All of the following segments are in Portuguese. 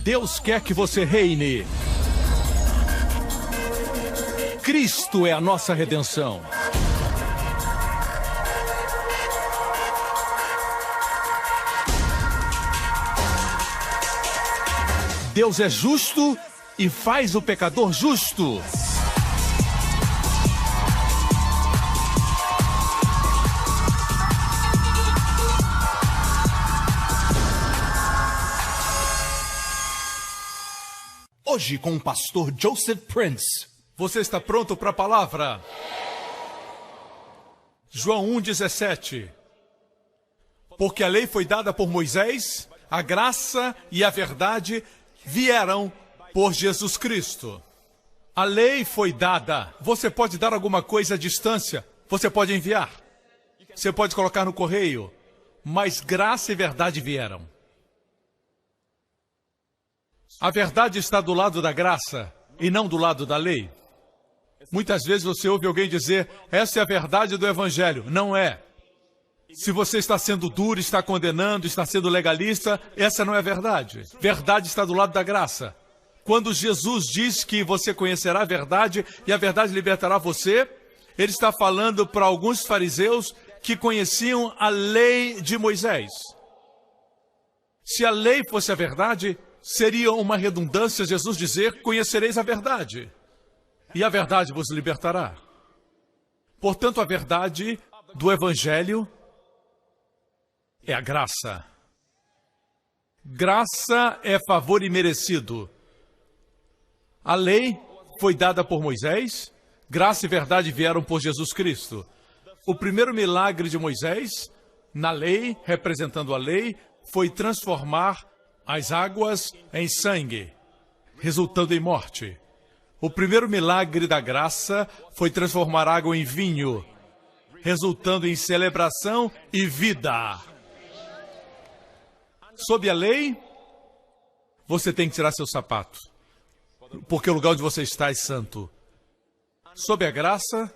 Deus quer que você reine. Cristo é a nossa redenção. Deus é justo e faz o pecador justo. Hoje com o pastor Joseph Prince. Você está pronto para a palavra? João 1,17. Porque a lei foi dada por Moisés, a graça e a verdade vieram por Jesus Cristo. A lei foi dada. Você pode dar alguma coisa à distância. Você pode enviar. Você pode colocar no correio. Mas graça e verdade vieram. A verdade está do lado da graça e não do lado da lei. Muitas vezes você ouve alguém dizer, essa é a verdade do Evangelho. Não é. Se você está sendo duro, está condenando, está sendo legalista, essa não é a verdade. Verdade está do lado da graça. Quando Jesus diz que você conhecerá a verdade e a verdade libertará você, ele está falando para alguns fariseus que conheciam a lei de Moisés. Se a lei fosse a verdade, seria uma redundância Jesus dizer, conhecereis a verdade, e a verdade vos libertará. Portanto, a verdade do Evangelho é a graça. Graça é favor imerecido. A lei foi dada por Moisés, graça e verdade vieram por Jesus Cristo. O primeiro milagre de Moisés, na lei, representando a lei, foi transformar as águas em sangue, resultando em morte. O primeiro milagre da graça foi transformar água em vinho, resultando em celebração e vida. Sob a lei, você tem que tirar seu sapato, porque o lugar onde você está é santo. Sob a graça,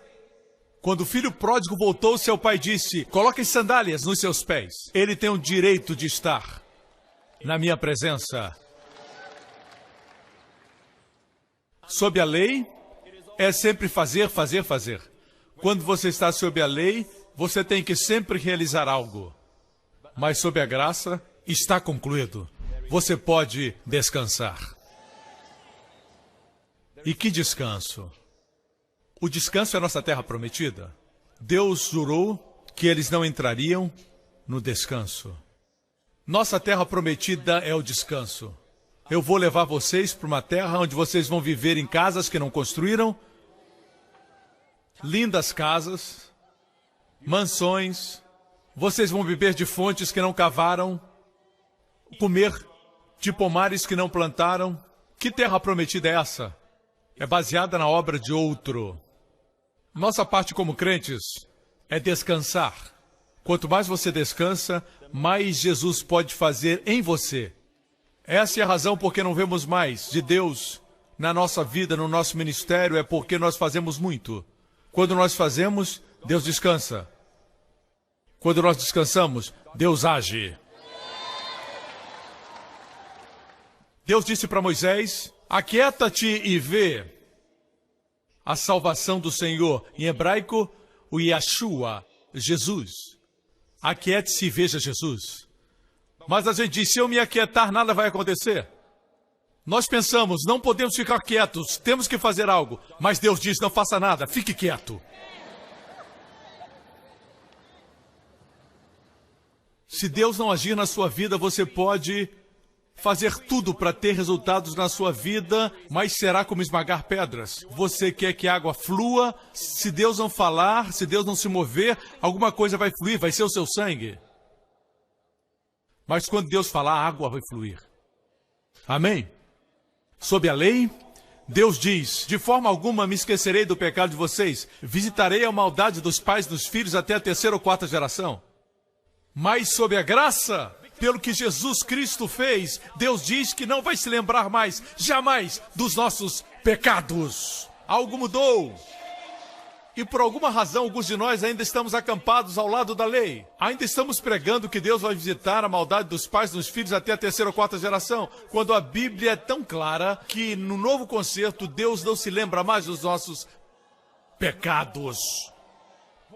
quando o filho pródigo voltou, seu pai disse, coloque sandálias nos seus pés. Ele tem o direito de estar na minha presença. Sob a lei, é sempre fazer, fazer, fazer. Quando você está sob a lei, você tem que sempre realizar algo. Mas sob a graça, está concluído. Você pode descansar. E que descanso? O descanso é a nossa terra prometida. Deus jurou que eles não entrariam no descanso. Nossa terra prometida é o descanso. Eu vou levar vocês para uma terra onde vocês vão viver em casas que não construíram, lindas casas, mansões, vocês vão beber de fontes que não cavaram, comer de pomares que não plantaram. Que terra prometida é essa? É baseada na obra de outro. Nossa parte como crentes é descansar. Quanto mais você descansa, mais Jesus pode fazer em você. Essa é a razão por que não vemos mais de Deus na nossa vida, no nosso ministério, é porque nós fazemos muito. Quando nós fazemos, Deus descansa. Quando nós descansamos, Deus age. Deus disse para Moisés, aquieta-te e vê a salvação do Senhor. Em hebraico, o Yeshua, Jesus. Aquiete-se e veja Jesus. Mas a gente diz, se eu me aquietar, nada vai acontecer. Nós pensamos, não podemos ficar quietos, temos que fazer algo. Mas Deus diz, não faça nada, fique quieto. Se Deus não agir na sua vida, você pode fazer tudo para ter resultados na sua vida, mas será como esmagar pedras. Você quer que a água flua, se Deus não falar, se Deus não se mover, alguma coisa vai fluir, vai ser o seu sangue. Mas quando Deus falar, a água vai fluir. Amém? Sob a lei, Deus diz, de forma alguma me esquecerei do pecado de vocês, visitarei a maldade dos pais dos filhos até a 3ª ou 4ª geração. Mas sob a graça, pelo que Jesus Cristo fez, Deus diz que não vai se lembrar mais, jamais, dos nossos pecados. Algo mudou. E por alguma razão, alguns de nós ainda estamos acampados ao lado da lei. Ainda estamos pregando que Deus vai visitar a maldade dos pais nos filhos até a terceira ou quarta geração, quando a Bíblia é tão clara que no novo concerto Deus não se lembra mais dos nossos pecados.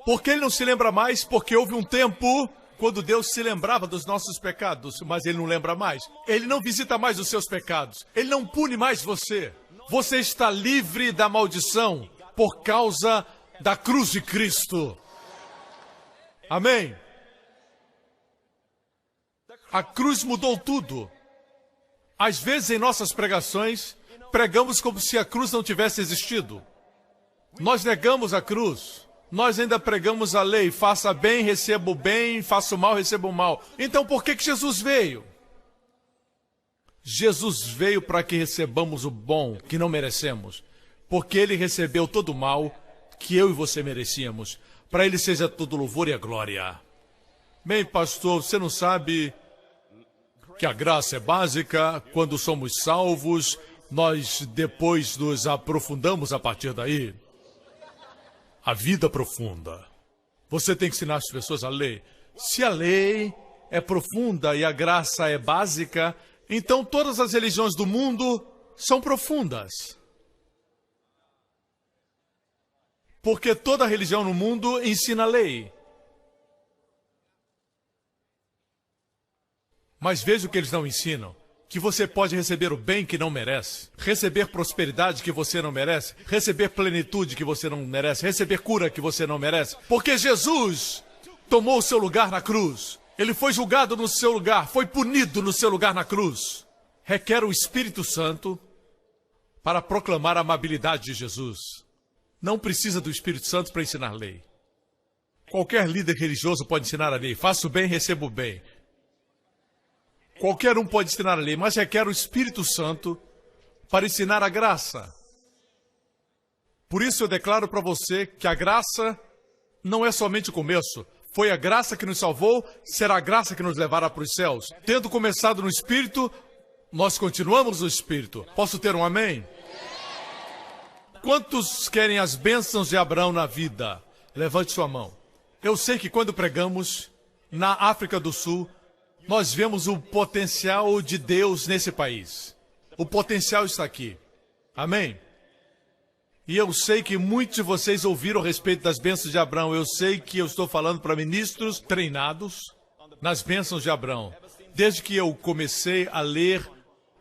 Por que Ele não se lembra mais? Porque houve um tempo quando Deus se lembrava dos nossos pecados, mas Ele não lembra mais. Ele não visita mais os seus pecados. Ele não pune mais você. Você está livre da maldição por causa da cruz de Cristo. Amém? A cruz mudou tudo. Às vezes, em nossas pregações, pregamos como se a cruz não tivesse existido. Nós negamos a cruz. Nós ainda pregamos a lei. Faça bem, receba o bem. Faça o mal, receba o mal. Então, por que Jesus veio? Jesus veio para que recebamos o bom que não merecemos. Porque Ele recebeu todo o mal que eu e você merecíamos. Para Ele seja todo louvor e a glória. Bem, pastor, você não sabe que a graça é básica? Quando somos salvos, nós depois nos aprofundamos a partir daí. A vida profunda. Você tem que ensinar as pessoas a lei. Se a lei é profunda e a graça é básica, então todas as religiões do mundo são profundas. Porque toda religião no mundo ensina a lei. Mas veja o que eles não ensinam. Que você pode receber o bem que não merece. Receber prosperidade que você não merece. Receber plenitude que você não merece. Receber cura que você não merece. Porque Jesus tomou o seu lugar na cruz. Ele foi julgado no seu lugar. Foi punido no seu lugar na cruz. Requer o Espírito Santo para proclamar a amabilidade de Jesus. Não precisa do Espírito Santo para ensinar a lei. Qualquer líder religioso pode ensinar a lei. Faça o bem, receba o bem. Qualquer um pode ensinar a lei, mas requer o Espírito Santo para ensinar a graça. Por isso eu declaro para você que a graça não é somente o começo. Foi a graça que nos salvou, será a graça que nos levará para os céus. Tendo começado no Espírito, nós continuamos no Espírito. Posso ter um amém? Quantos querem as bênçãos de Abraão na vida? Levante sua mão. Eu sei que quando pregamos na África do Sul, nós vemos o potencial de Deus nesse país. O potencial está aqui. Amém? E eu sei que muitos de vocês ouviram a respeito das bênçãos de Abraão. Eu sei que eu estou falando para ministros treinados nas bênçãos de Abraão. Desde que eu comecei a ler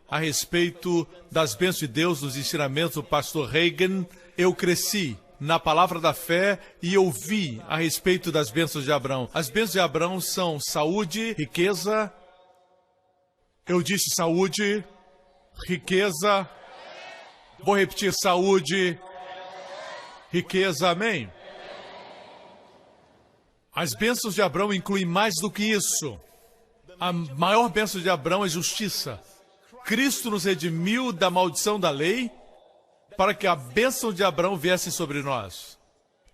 a respeito das bênçãos de Deus, dos ensinamentos do pastor Reagan, eu cresci na palavra da fé e eu vi a respeito das bênçãos de Abraão. As bênçãos de Abraão são saúde, riqueza. Eu disse saúde, riqueza. Vou repetir, saúde, riqueza, amém? As bênçãos de Abraão incluem mais do que isso. A maior bênção de Abraão é justiça. Cristo nos redimiu da maldição da lei para que a bênção de Abraão viesse sobre nós.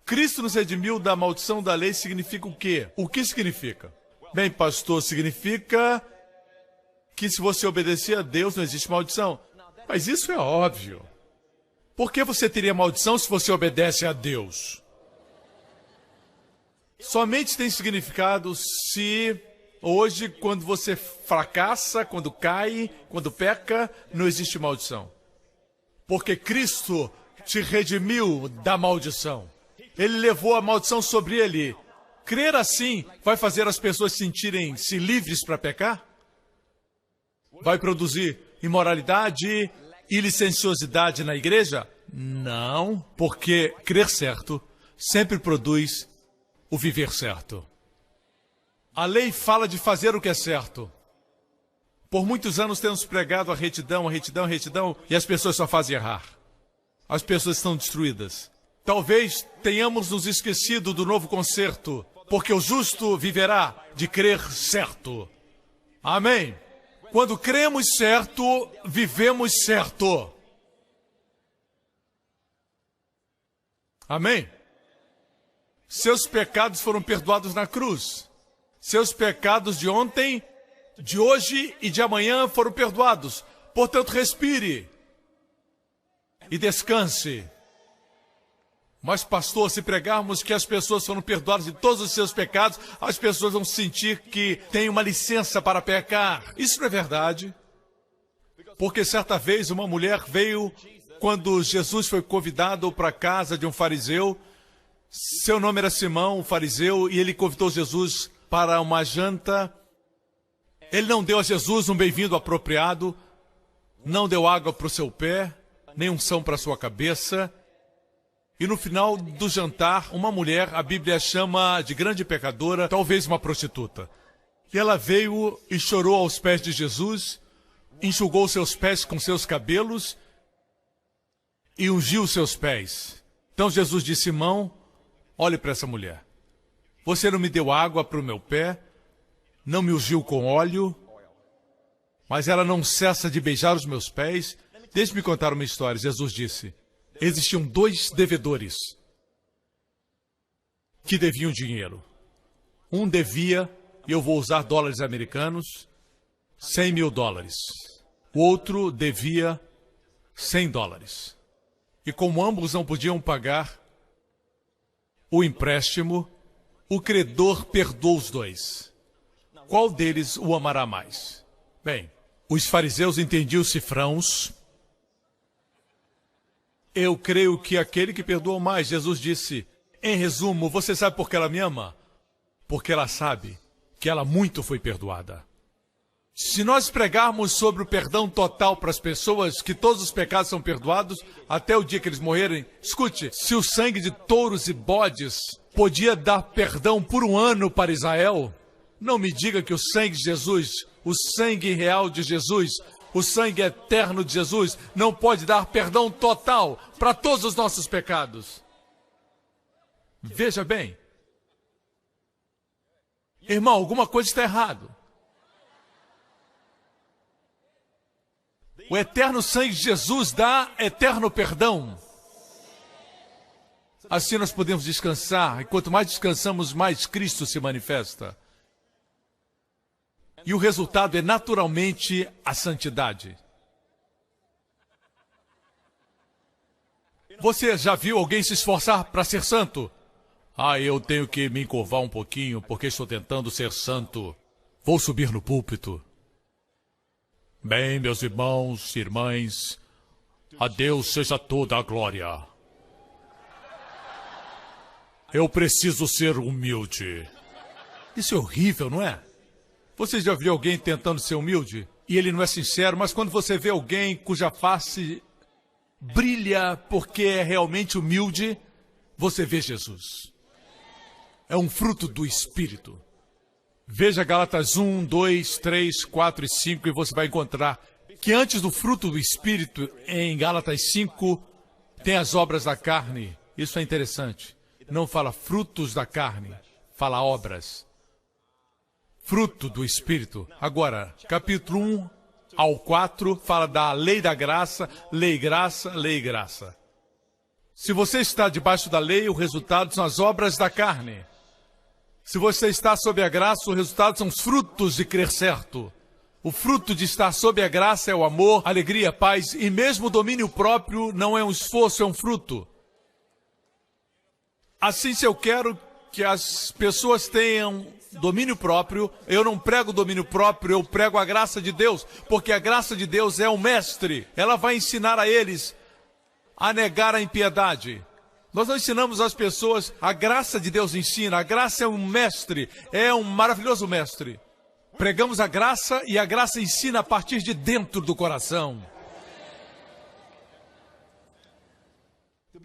Cristo nos redimiu da maldição da lei significa o quê? O que significa? Bem, pastor, significa que se você obedecer a Deus não existe maldição. Mas isso é óbvio. Por que você teria maldição se você obedece a Deus? Somente tem significado se hoje, quando você fracassa, quando cai, quando peca, não existe maldição. Porque Cristo te redimiu da maldição. Ele levou a maldição sobre ele. Crer assim vai fazer as pessoas sentirem-se livres para pecar? Vai produzir imoralidade e licenciosidade na igreja? Não, porque crer certo sempre produz o viver certo. A lei fala de fazer o que é certo. Por muitos anos temos pregado a retidão, e as pessoas só fazem errar. As pessoas estão destruídas. Talvez tenhamos nos esquecido do novo concerto, porque o justo viverá de crer certo. Amém? Quando cremos certo, vivemos certo. Amém? Seus pecados foram perdoados na cruz. Seus pecados de ontem, de hoje e de amanhã foram perdoados. Portanto, respire e descanse. Mas, pastor, se pregarmos que as pessoas foram perdoadas de todos os seus pecados, as pessoas vão sentir que têm uma licença para pecar. Isso não é verdade. Porque certa vez uma mulher veio, quando Jesus foi convidado para a casa de um fariseu. Seu nome era Simão, o fariseu, e ele convidou Jesus para uma janta. Ele não deu a Jesus um bem-vindo apropriado, não deu água para o seu pé, nem unção para a sua cabeça. E no final do jantar, uma mulher, a Bíblia chama de grande pecadora, talvez uma prostituta. E ela veio e chorou aos pés de Jesus, enxugou seus pés com seus cabelos e ungiu seus pés. Então Jesus disse: Simão, olhe para essa mulher. Você não me deu água para o meu pé, não me ungiu com óleo, mas ela não cessa de beijar os meus pés. Deixe-me contar uma história. Jesus disse: existiam 2 devedores que deviam dinheiro. Um devia, e eu vou usar dólares americanos, $100.000. O outro devia $100. E como ambos não podiam pagar o empréstimo, o credor perdoou os 2. Qual deles o amará mais? Bem, os fariseus entendiam os cifrãos. Eu creio que aquele que perdoou mais. Jesus disse, em resumo, você sabe por que ela me ama? Porque ela sabe que ela muito foi perdoada. Se nós pregarmos sobre o perdão total para as pessoas, que todos os pecados são perdoados, até o dia que eles morrerem, escute, se o sangue de touros e bodes podia dar perdão por 1 ano para Israel, não me diga que o sangue de Jesus, o sangue real de Jesus, o sangue eterno de Jesus, não pode dar perdão total para todos os nossos pecados. Veja bem. Irmão, alguma coisa está errado. O eterno sangue de Jesus dá eterno perdão. Assim nós podemos descansar, e quanto mais descansamos, mais Cristo se manifesta. E o resultado é naturalmente a santidade. Você já viu alguém se esforçar para ser santo? Eu tenho que me encurvar um pouquinho porque estou tentando ser santo. Vou subir no púlpito. Bem, meus irmãos e irmãs, a Deus seja toda a glória. Eu preciso ser humilde. Isso é horrível, não é? Você já viu alguém tentando ser humilde? E ele não é sincero, mas quando você vê alguém cuja face brilha porque é realmente humilde, você vê Jesus. É um fruto do Espírito. Veja Gálatas 1, 2, 3, 4 e 5 e você vai encontrar que antes do fruto do Espírito, em Gálatas 5, tem as obras da carne. Isso é interessante. Não fala frutos da carne, fala obras. Fruto do Espírito. Agora, capítulo 1 ao 4 fala da lei da graça, lei graça, lei graça. Se você está debaixo da lei, o resultado são as obras da carne. Se você está sob a graça, o resultado são os frutos de crer certo. O fruto de estar sob a graça é o amor, alegria, paz e mesmo o domínio próprio não é um esforço, é um fruto. Assim, se eu quero que as pessoas tenham domínio próprio, eu não prego domínio próprio, eu prego a graça de Deus, porque a graça de Deus é o mestre. Ela vai ensinar a eles a negar a impiedade. Nós não ensinamos às pessoas, a graça de Deus ensina, a graça é um mestre, é um maravilhoso mestre. Pregamos a graça e a graça ensina a partir de dentro do coração.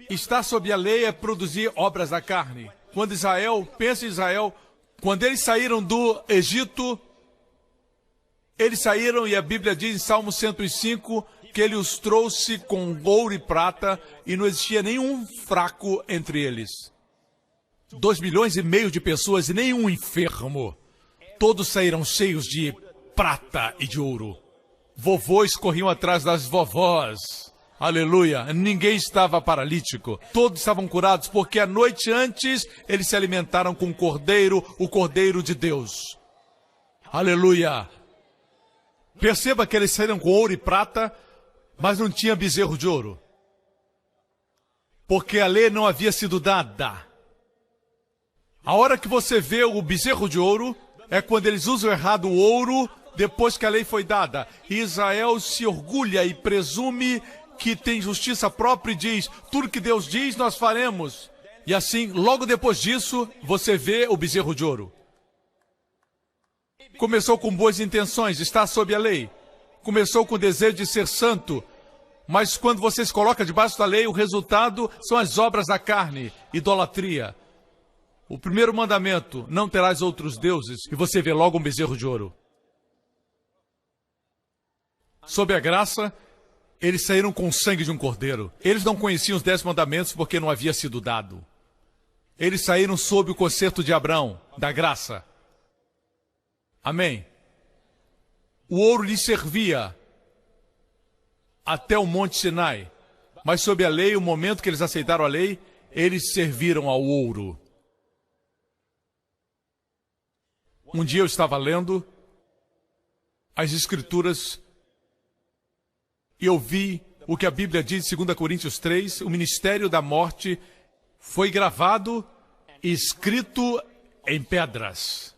Estar sob a lei é produzir obras da carne. Quando pensa em Israel, quando eles saíram do Egito, eles saíram e a Bíblia diz em Salmo 105 que ele os trouxe com ouro e prata e não existia nenhum fraco entre eles. 2,5 milhões de pessoas e nenhum enfermo. Todos saíram cheios de prata e de ouro. Vovôs corriam atrás das vovós. Aleluia! Ninguém estava paralítico. Todos estavam curados porque a noite antes eles se alimentaram com o Cordeiro de Deus. Aleluia! Perceba que eles saíram com ouro e prata, mas não tinha bezerro de ouro. Porque a lei não havia sido dada. A hora que você vê o bezerro de ouro, é quando eles usam errado o ouro depois que a lei foi dada. E Israel se orgulha e presume que tem justiça própria e diz, tudo que Deus diz, nós faremos. E assim, logo depois disso, você vê o bezerro de ouro. Começou com boas intenções, está sob a lei. Começou com o desejo de ser santo. Mas quando você se coloca debaixo da lei, o resultado são as obras da carne, idolatria. O primeiro mandamento, não terás outros deuses, e você vê logo um bezerro de ouro. Sob a graça, eles saíram com o sangue de um cordeiro. Eles não conheciam os 10 mandamentos porque não havia sido dado. Eles saíram sob o concerto de Abraão, da graça. Amém. O ouro lhes servia até o Monte Sinai. Mas sob a lei, o momento que eles aceitaram a lei, eles serviram ao ouro. Um dia eu estava lendo as Escrituras e eu vi o que a Bíblia diz em 2 Coríntios 3, o ministério da morte foi gravado e escrito em pedras.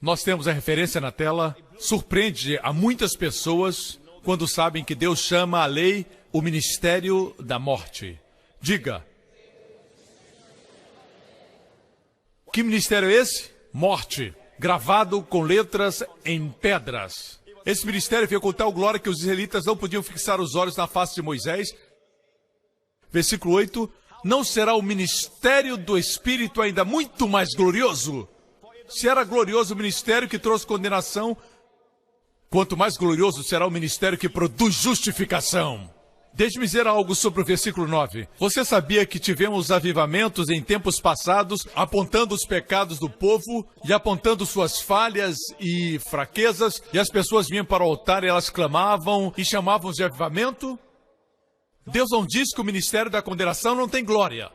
Nós temos a referência na tela. Surpreende a muitas pessoas quando sabem que Deus chama a lei o ministério da morte. Diga. Que ministério é esse? Morte. Gravado com letras em pedras. Esse ministério veio com tal glória que os israelitas não podiam fixar os olhos na face de Moisés. Versículo 8. Não será o ministério do Espírito ainda muito mais glorioso? Se era glorioso o ministério que trouxe condenação, quanto mais glorioso será o ministério que produz justificação. Deixe-me dizer algo sobre o versículo 9. Você sabia que tivemos avivamentos em tempos passados, apontando os pecados do povo e apontando suas falhas e fraquezas, e as pessoas vinham para o altar e elas clamavam e chamavam de avivamento? Deus não diz que o ministério da condenação não tem glória.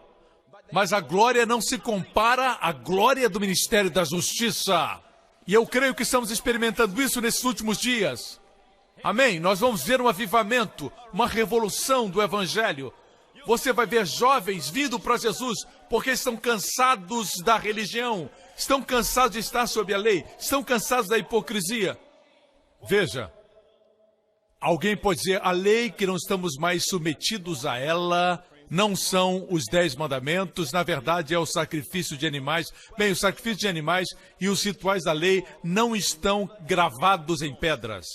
Mas a glória não se compara à glória do ministério da justiça. E eu creio que estamos experimentando isso nesses últimos dias. Amém? Nós vamos ver um avivamento, uma revolução do Evangelho. Você vai ver jovens vindo para Jesus porque estão cansados da religião, estão cansados de estar sob a lei, estão cansados da hipocrisia. Veja, alguém pode dizer, a lei que não estamos mais submetidos a ela não são os 10 mandamentos, na verdade é o sacrifício de animais. Bem, o sacrifício de animais e os rituais da lei não estão gravados em pedras.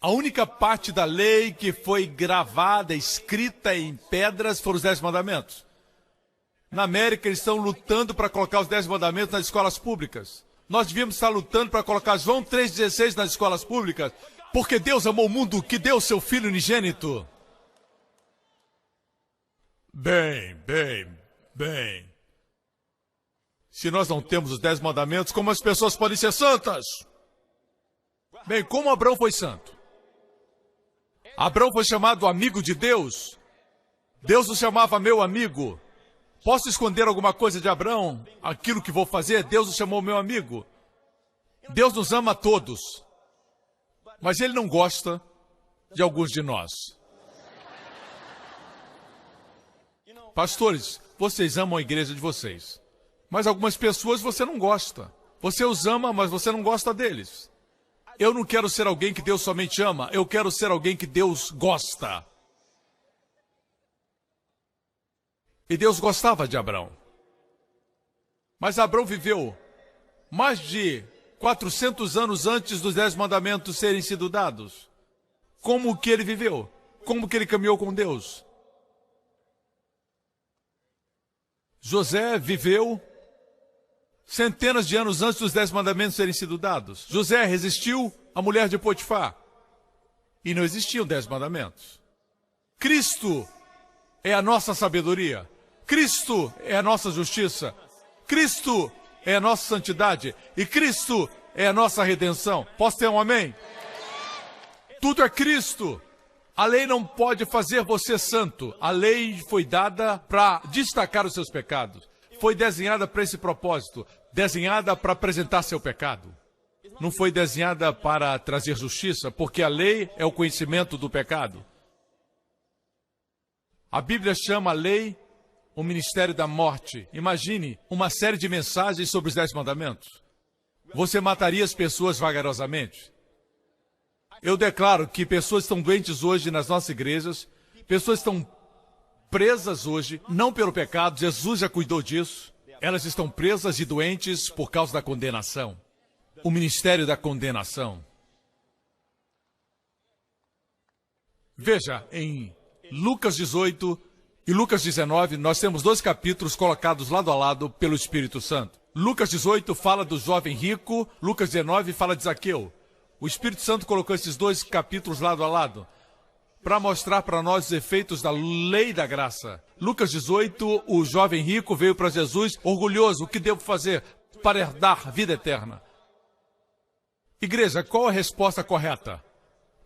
A única parte da lei que foi gravada, escrita em pedras, foram os 10 mandamentos. Na América, eles estão lutando para colocar os 10 mandamentos nas escolas públicas. Nós devíamos estar lutando para colocar João 3,16 nas escolas públicas, porque Deus amou o mundo que deu seu Filho unigênito. Bem. Se nós não temos os 10 mandamentos, como as pessoas podem ser santas? Bem, como Abraão foi santo? Abraão foi chamado amigo de Deus. Deus o chamava meu amigo. Posso esconder alguma coisa de Abraão? Aquilo que vou fazer, Deus o chamou meu amigo. Deus nos ama a todos. Mas Ele não gosta de alguns de nós. Pastores, vocês amam a igreja de vocês. Mas algumas pessoas você não gosta. Você os ama, mas você não gosta deles. Eu não quero ser alguém que Deus somente ama. Eu quero ser alguém que Deus gosta. E Deus gostava de Abraão. Mas Abraão viveu mais de 400 anos antes dos 10 mandamentos serem sido dados. Como que ele viveu? Como que ele caminhou com Deus? José viveu centenas de anos antes dos 10 mandamentos serem sido dados. José resistiu à mulher de Potifar. E não existiam 10 mandamentos. Cristo é a nossa sabedoria. Cristo é a nossa justiça. Cristo é a nossa santidade. E Cristo é a nossa redenção. Posso ter um amém? Tudo é Cristo. A lei não pode fazer você santo. A lei foi dada para destacar os seus pecados. Foi desenhada para esse propósito. Desenhada para apresentar seu pecado. Não foi desenhada para trazer justiça, porque a lei é o conhecimento do pecado. A Bíblia chama a lei o ministério da morte. Imagine uma série de mensagens sobre os 10 mandamentos. Você mataria as pessoas vagarosamente? Eu declaro que pessoas estão doentes hoje nas nossas igrejas, pessoas estão presas hoje, não pelo pecado, Jesus já cuidou disso. Elas estão presas e doentes por causa da condenação. O ministério da condenação. Veja, em Lucas 18 e Lucas 19, nós temos 2 capítulos colocados lado a lado pelo Espírito Santo. Lucas 18 fala do jovem rico, Lucas 19 fala de Zaqueu. O Espírito Santo colocou esses 2 capítulos lado a lado para mostrar para nós os efeitos da lei da graça. Lucas 18, o jovem rico veio para Jesus orgulhoso. O que devo fazer para herdar vida eterna? Igreja, qual a resposta correta?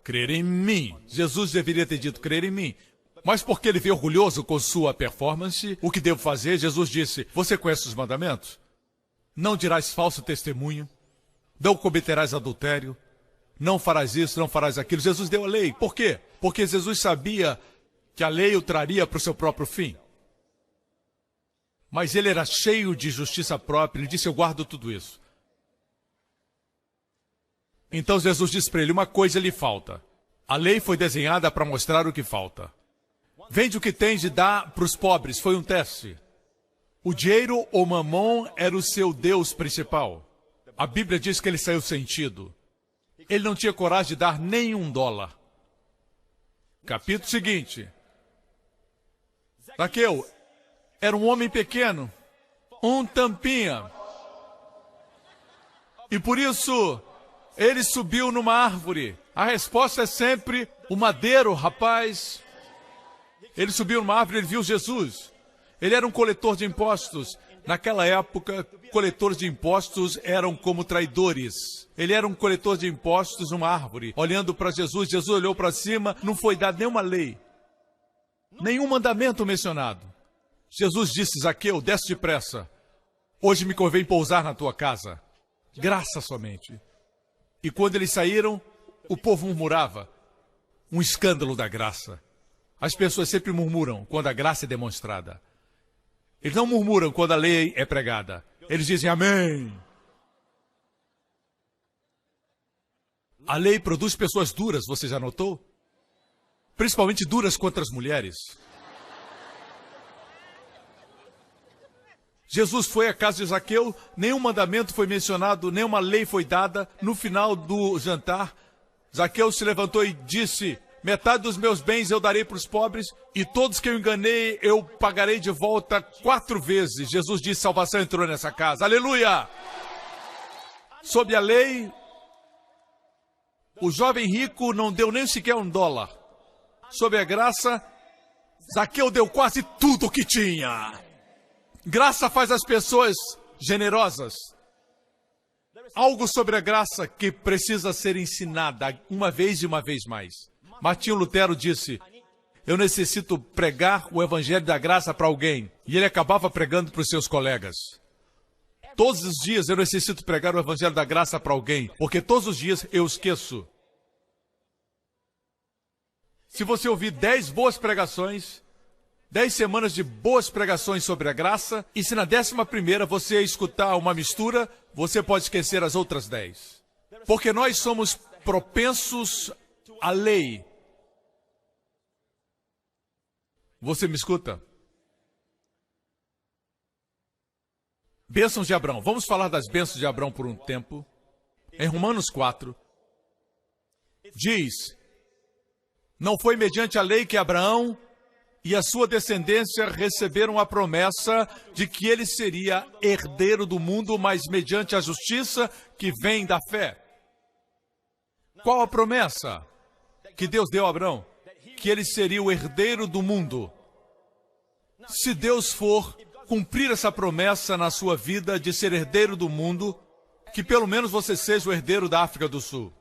Crer em mim. Jesus deveria ter dito crer em mim. Mas porque ele veio orgulhoso com sua performance, o que devo fazer? Jesus disse, você conhece os mandamentos? Não dirás falso testemunho, não cometerás adultério, não farás isso, não farás aquilo. Jesus deu a lei. Por quê? Porque Jesus sabia que a lei o traria para o seu próprio fim. Mas ele era cheio de justiça própria. Ele disse, eu guardo tudo isso. Então Jesus disse para ele, uma coisa lhe falta. A lei foi desenhada para mostrar o que falta. Vende o que tens e dá para os pobres. Foi um teste. O dinheiro ou mamon era o seu Deus principal. A Bíblia diz que ele saiu sentido. Ele não tinha coragem de dar nem $1. Capítulo seguinte. Zaqueu era um homem pequeno, um tampinha. E por isso, ele subiu numa árvore. A resposta é sempre o madeiro, rapaz. Ele subiu numa árvore, ele viu Jesus. Ele era um coletor de impostos. Naquela época, coletores de impostos eram como traidores. Ele era um coletor de impostos numa árvore, olhando para Jesus. Jesus olhou para cima, não foi dada nenhuma lei, nenhum mandamento mencionado. Jesus disse, Zaqueu, desce depressa. Hoje me convém pousar na tua casa. Graça somente. E quando eles saíram, o povo murmurava. Um escândalo da graça. As pessoas sempre murmuram quando a graça é demonstrada. Eles não murmuram quando a lei é pregada. Eles dizem amém. A lei produz pessoas duras, você já notou? Principalmente duras contra as mulheres. Jesus foi à casa de Zaqueu, nenhum mandamento foi mencionado, nenhuma lei foi dada. No final do jantar, Zaqueu se levantou e disse, metade dos meus bens eu darei para os pobres, e todos que eu enganei eu pagarei de volta 4 vezes. Jesus disse, salvação entrou nessa casa. Aleluia! Sob a lei, o jovem rico não deu nem sequer $1. Sob a graça, Zaqueu deu quase tudo o que tinha. Graça faz as pessoas generosas. Algo sobre a graça que precisa ser ensinada uma vez e uma vez mais. Martinho Lutero disse, eu necessito pregar o evangelho da graça para alguém. E ele acabava pregando para os seus colegas. Todos os dias eu necessito pregar o evangelho da graça para alguém, porque todos os dias eu esqueço. Se você ouvir 10 boas pregações, 10 semanas de boas pregações sobre a graça, e se na 11ª você escutar uma mistura, você pode esquecer as outras 10. Porque nós somos propensos à lei. Você me escuta? Bênçãos de Abraão. Vamos falar das bênçãos de Abraão por um tempo. Em Romanos 4, diz, não foi mediante a lei que Abraão e a sua descendência receberam a promessa de que ele seria herdeiro do mundo, mas mediante a justiça que vem da fé. Qual a promessa que Deus deu a Abraão? Que ele seria o herdeiro do mundo. Se Deus for cumprir essa promessa na sua vida de ser herdeiro do mundo, que pelo menos você seja o herdeiro da África do Sul.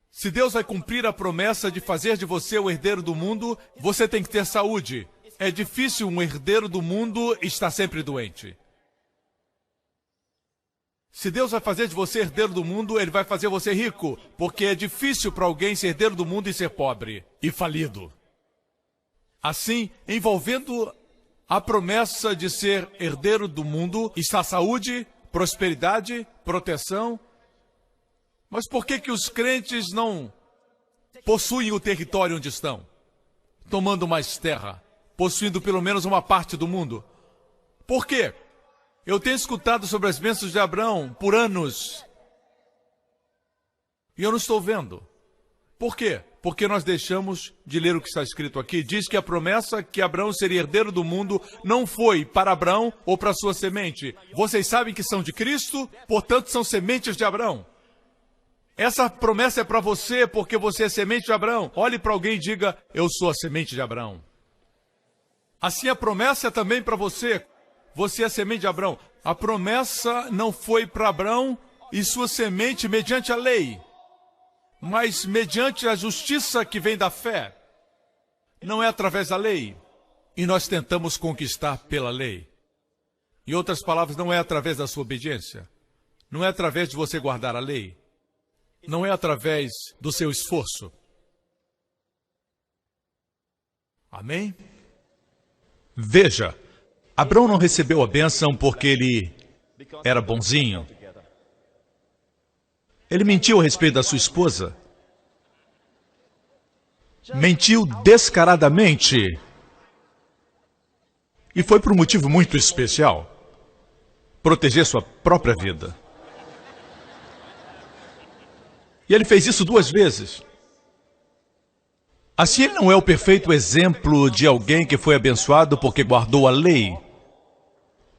Se Deus vai cumprir a promessa de fazer de você o herdeiro do mundo, você tem que ter saúde. É difícil um herdeiro do mundo estar sempre doente. Se Deus vai fazer de você herdeiro do mundo, Ele vai fazer você rico, porque é difícil para alguém ser herdeiro do mundo e ser pobre e falido. Assim, envolvendo a promessa de ser herdeiro do mundo, está saúde, prosperidade, proteção. Mas por que os crentes não possuem o território onde estão? Tomando mais terra, possuindo pelo menos uma parte do mundo. Por quê? Eu tenho escutado sobre as bênçãos de Abraão por anos. E eu não estou vendo. Por quê? Porque nós deixamos de ler o que está escrito aqui. Diz que a promessa que Abraão seria herdeiro do mundo não foi para Abraão ou para sua semente. Vocês sabem que são de Cristo, portanto são sementes de Abraão. Essa promessa é para você porque você é semente de Abraão. Olhe para alguém e diga, eu sou a semente de Abraão. Assim a promessa é também para você. Você é a semente de Abraão. A promessa não foi para Abraão e sua semente mediante a lei, mas mediante a justiça que vem da fé. Não é através da lei. E nós tentamos conquistar pela lei. Em outras palavras, não é através da sua obediência. Não é através de você guardar a lei. Não é através do seu esforço. Amém? Veja, Abraão não recebeu a bênção porque ele era bonzinho. Ele mentiu a respeito da sua esposa. Mentiu descaradamente. E foi por um motivo muito especial. Proteger sua própria vida. E ele fez isso 2 vezes. Assim ele não é o perfeito exemplo de alguém que foi abençoado porque guardou a lei.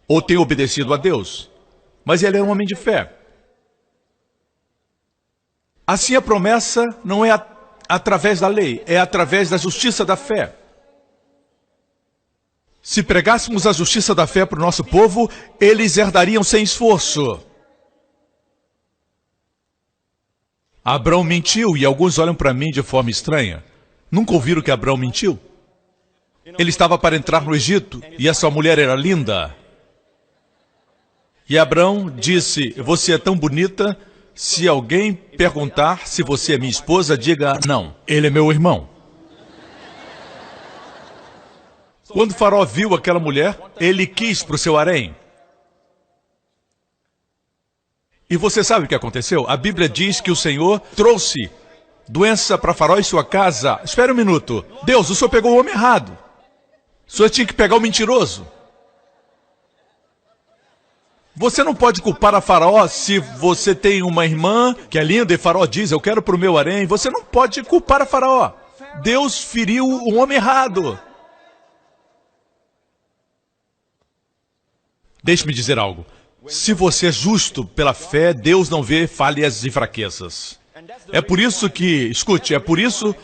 Ou tem obedecido a Deus. Mas ele era um homem de fé. Assim a promessa não é através da lei, é através da justiça da fé. Se pregássemos a justiça da fé para o nosso povo, eles herdariam sem esforço. Abraão mentiu e alguns olham para mim de forma estranha. Nunca ouviram que Abraão mentiu? Ele estava para entrar no Egito e a sua mulher era linda. E Abraão disse, você é tão bonita. Se alguém perguntar se você é minha esposa, diga, não, ele é meu irmão. Quando Faraó viu aquela mulher, ele quis para o seu harém. E você sabe o que aconteceu? A Bíblia diz que o Senhor trouxe doença para Faraó e sua casa. Espera um minuto. Deus, o Senhor pegou o homem errado. O Senhor tinha que pegar o mentiroso. Você não pode culpar a Faraó se você tem uma irmã que é linda e Faraó diz, eu quero para o meu harém. Você não pode culpar a Faraó. Deus feriu o homem errado. Deixe-me dizer algo. Se você é justo pela fé, Deus não vê falhas e fraquezas. É por isso que, escute, é por isso,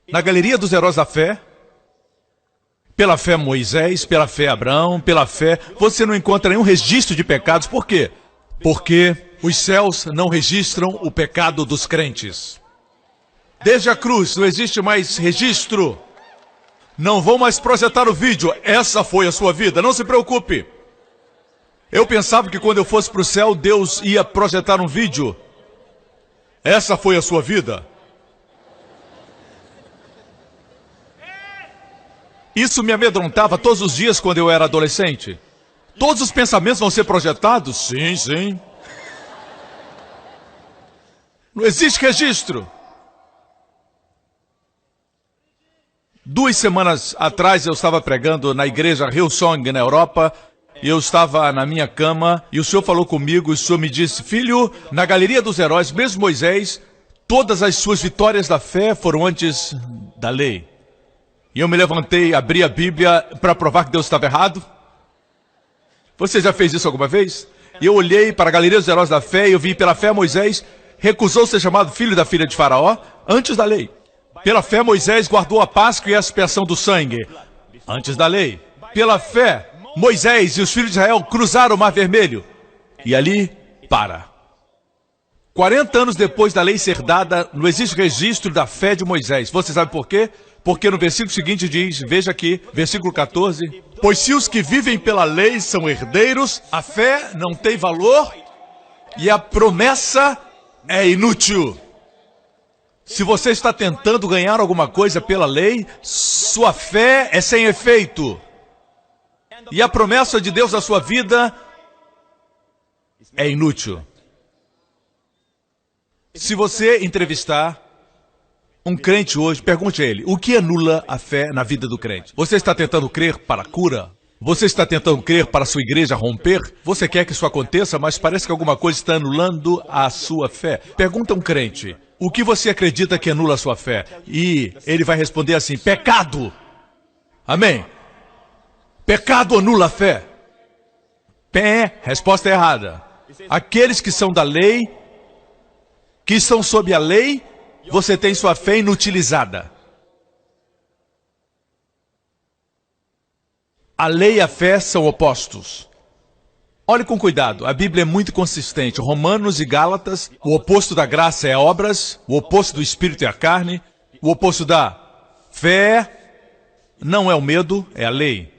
na galeria dos heróis da fé, pela fé Moisés, pela fé Abraão, pela fé, você não encontra nenhum registro de pecados. Por quê? Porque os céus não registram o pecado dos crentes. Desde a cruz não existe mais registro. Não vão mais projetar o vídeo. Essa foi a sua vida, não se preocupe. Eu pensava que quando eu fosse para o céu, Deus ia projetar um vídeo. Essa foi a sua vida. Isso me amedrontava todos os dias quando eu era adolescente. Todos os pensamentos vão ser projetados? Sim, sim. Não existe registro. 2 semanas atrás eu estava pregando na igreja Hillsong, na Europa. E eu estava na minha cama e o Senhor falou comigo e o Senhor me disse, filho, na galeria dos heróis, mesmo Moisés, todas as suas vitórias da fé foram antes da lei. E eu me levantei, abri a Bíblia para provar que Deus estava errado. Você já fez isso alguma vez? E eu olhei para a galeria dos heróis da fé e eu vi pela fé Moisés recusou ser chamado filho da filha de Faraó antes da lei. Pela fé Moisés guardou a Páscoa e a expiação do sangue antes da lei. Pela fé Moisés e os filhos de Israel cruzaram o Mar Vermelho. E ali para. 40 anos depois da lei ser dada, não existe registro da fé de Moisés. Você sabe por quê? Porque no versículo seguinte diz, veja aqui, versículo 14, pois se os que vivem pela lei são herdeiros, a fé não tem valor e a promessa é inútil. Se você está tentando ganhar alguma coisa pela lei, sua fé é sem efeito. E a promessa de Deus na sua vida é inútil. Se você entrevistar um crente hoje, pergunte a ele, o que anula a fé na vida do crente? Você está tentando crer para a cura? Você está tentando crer para a sua igreja romper? Você quer que isso aconteça, mas parece que alguma coisa está anulando a sua fé. Pergunta a um crente, o que você acredita que anula a sua fé? E ele vai responder assim, pecado. Amém? Pecado anula a fé. Resposta errada. Aqueles que são da lei, que estão sob a lei, você tem sua fé inutilizada. A lei e a fé são opostos. Olhe com cuidado, a Bíblia é muito consistente. Romanos e Gálatas, o oposto da graça é obras, o oposto do Espírito é a carne, o oposto da fé não é o medo, é a lei.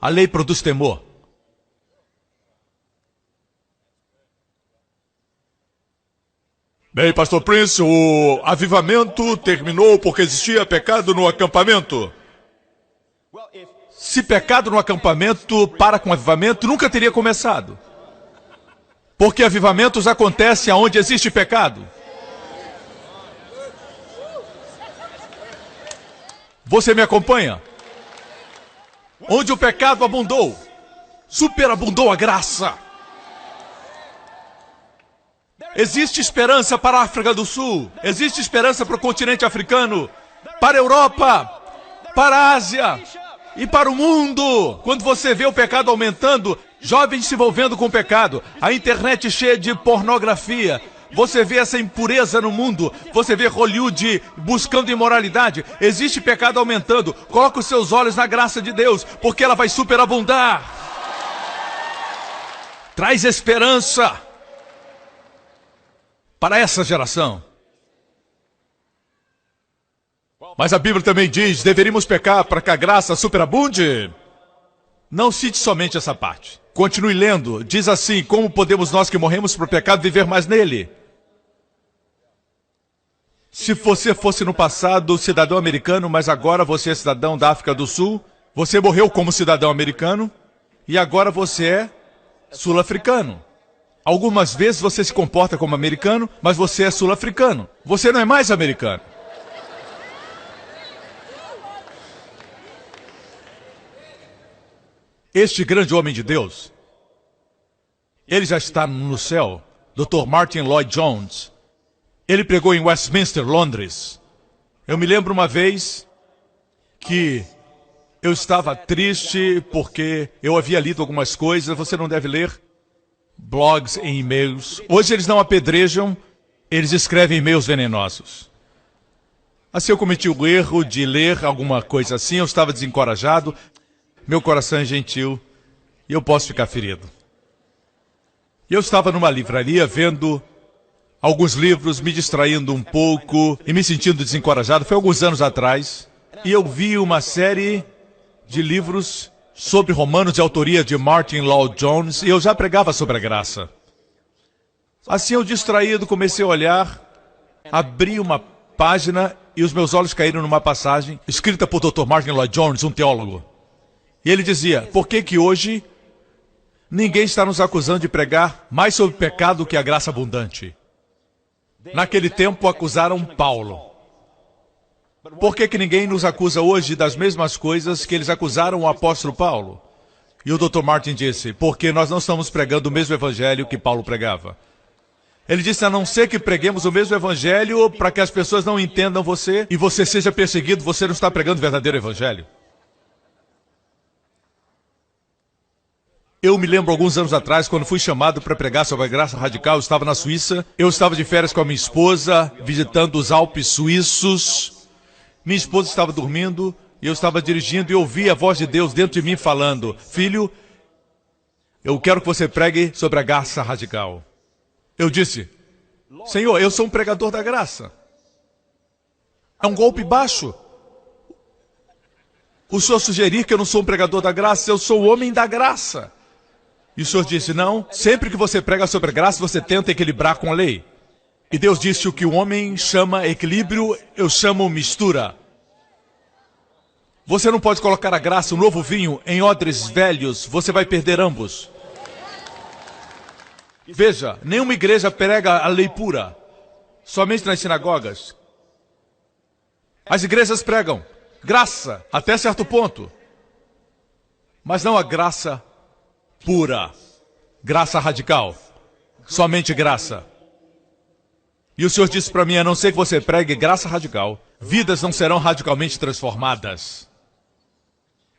A lei produz temor. Bem, Pastor Prince, o avivamento terminou porque existia pecado no acampamento. Se pecado no acampamento para com avivamento, nunca teria começado. Porque avivamentos acontecem onde existe pecado. Você me acompanha? Onde o pecado abundou, superabundou a graça. Existe esperança para a África do Sul, existe esperança para o continente africano, para a Europa, para a Ásia e para o mundo. Quando você vê o pecado aumentando, jovens se envolvendo com o pecado, a internet cheia de pornografia, você vê essa impureza no mundo, você vê Hollywood buscando imoralidade, existe pecado aumentando. Coloque os seus olhos na graça de Deus, porque ela vai superabundar. Traz esperança para essa geração. Mas a Bíblia também diz, deveríamos pecar para que a graça superabunde? Não cite somente essa parte. Continue lendo. Diz assim, como podemos nós que morremos para o pecado viver mais nele? Se você fosse no passado cidadão americano, mas agora você é cidadão da África do Sul, você morreu como cidadão americano e agora você é sul-africano. Algumas vezes você se comporta como americano, mas você é sul-africano. Você não é mais americano. Este grande homem de Deus, ele já está no céu, Dr. Martin Lloyd-Jones. Ele pregou em Westminster, Londres. Eu me lembro uma vez que eu estava triste porque eu havia lido algumas coisas. Você não deve ler blogs e e-mails. Hoje eles não apedrejam, eles escrevem e-mails venenosos. Assim eu cometi o erro de ler alguma coisa assim, eu estava desencorajado. Meu coração é gentil e eu posso ficar ferido. E eu estava numa livraria vendo alguns livros, me distraindo um pouco e me sentindo desencorajado. Foi alguns anos atrás. E eu vi uma série de livros sobre Romanos de autoria de Martin Lloyd-Jones e eu já pregava sobre a graça. Assim eu distraído comecei a olhar, abri uma página e os meus olhos caíram numa passagem escrita por Dr. Martin Lloyd-Jones, um teólogo. E ele dizia, por que hoje ninguém está nos acusando de pregar mais sobre o pecado que a graça abundante? Naquele tempo acusaram Paulo. Por que ninguém nos acusa hoje das mesmas coisas que eles acusaram o apóstolo Paulo? E o Dr. Martin disse, porque nós não estamos pregando o mesmo evangelho que Paulo pregava. Ele disse, a não ser que preguemos o mesmo evangelho para que as pessoas não entendam você e você seja perseguido, você não está pregando o verdadeiro evangelho. Eu me lembro alguns anos atrás, quando fui chamado para pregar sobre a graça radical, eu estava na Suíça. Eu estava de férias com a minha esposa, visitando os Alpes suíços. Minha esposa estava dormindo, e eu estava dirigindo e ouvi a voz de Deus dentro de mim falando, filho, eu quero que você pregue sobre a graça radical. Eu disse, Senhor, eu sou um pregador da graça. É um golpe baixo. O Senhor sugerir que eu não sou um pregador da graça, eu sou o homem da graça. E o Senhor disse, não, sempre que você prega sobre a graça, você tenta equilibrar com a lei. E Deus disse: o que o homem chama equilíbrio, eu chamo mistura. Você não pode colocar a graça, o novo vinho, em odres velhos, você vai perder ambos. Veja, nenhuma igreja prega a lei pura, somente nas sinagogas. As igrejas pregam graça até certo ponto, mas não a graça pura, graça radical, somente graça. E o Senhor disse para mim: a não ser que você pregue graça radical, vidas não serão radicalmente transformadas.